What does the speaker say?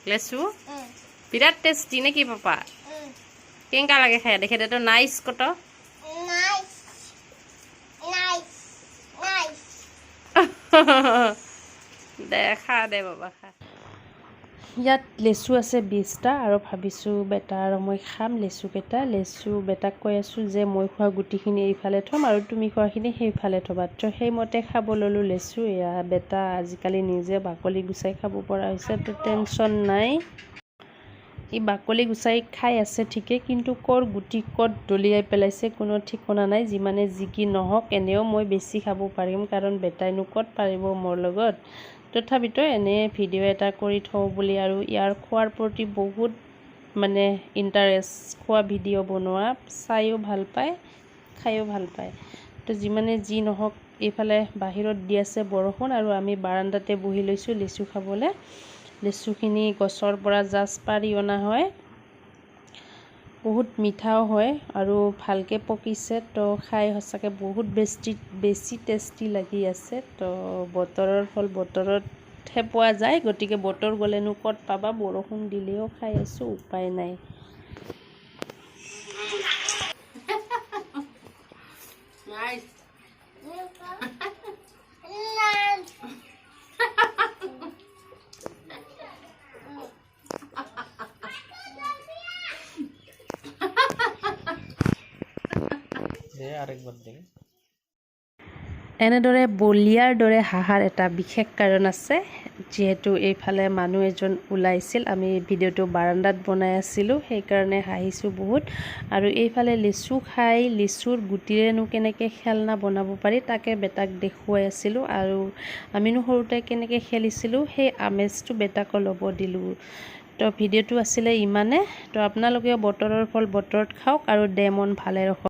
লেচু বিৰাট টেষ্টি নেকি পাপা কেনেকা লাগে খাই দেখে তো নাইচ কত দেখা দে বাবা খা ইয়াত লেচু আছে 20টা আৰু ভাবিছোঁ বেটা আৰু মই খাম লেচুকেইটা লেচু বেটাক কৈ আছোঁ যে মই খোৱা গুটিখিনি এইফালে থ'ম আৰু তুমি খোৱাখিনি সেইফালে থ'বা তো সেইমতে খাব ল'লোঁ লেচু এয়া বেটা আজিকালি নিজে বাকলি গুচাই খাব পৰা হৈছে তো টেনশ্যন নাই ই বাকলি গুচাই খাই আছে ঠিকে কিন্তু ক'ৰ গুটি ক'ত দলিয়াই পেলাইছে কোনো ঠিকনা নাই যিমানে যি কি নহওক এনেও মই বেছি খাব পাৰিম কাৰণ বেটাইনো ক'ত পাৰিব মোৰ লগত তথাপিতো এনে ভিডিঅ' এটা কৰি থওঁ বুলি আৰু ইয়াৰ খোৱাৰ প্ৰতি বহুত মানে ইণ্টাৰেষ্ট খোৱা ভিডিঅ' বনোৱা চাইও ভাল পায় খায়ো ভাল পায় তো যিমানে যি নহওক এইফালে বাহিৰত দি আছে বৰষুণ আৰু আমি বাৰান্দাতে বহি লৈছোঁ লিচু খাবলৈ লিচুখিনি গছৰ পৰা জাষ্ট পাৰি অনা হয় বহুত মিঠাও হয় আৰু ভালকৈ পকিছে তো খাই সঁচাকৈ বহুত বেছি টেষ্টি লাগি আছে তো বতৰৰ ফল বতৰতহে পোৱা যায় গতিকে বতৰ গ'লেনো ক'ত পাবা বৰষুণ দিলেও খাই আছোঁ উপায় নাই এনেদৰে বলিয়াৰ দৰে হাঁহাৰ এটা বিশেষ কাৰণ আছে যিহেতু এইফালে মানুহ এজন ওলাইছিল আমি ভিডিঅ'টো বাৰান্দাত বনাই আছিলোঁ সেইকাৰণে হাঁহিছোঁ বহুত আৰু এইফালে লিচু খাই লিচুৰ গুটিৰেনো কেনেকৈ খেলনা বনাব পাৰি তাকে বেটাক দেখুৱাই আছিলোঁ আৰু আমিনো সৰুতে কেনেকৈ খেলিছিলোঁ সেই আমেজটো বেটাকো ল'ব দিলোঁ তো ভিডিঅ'টো আছিলে ইমানে তো আপোনালোকেও বতৰৰ ফল বতৰত খাওক আৰু দে মন ভালে ৰাখক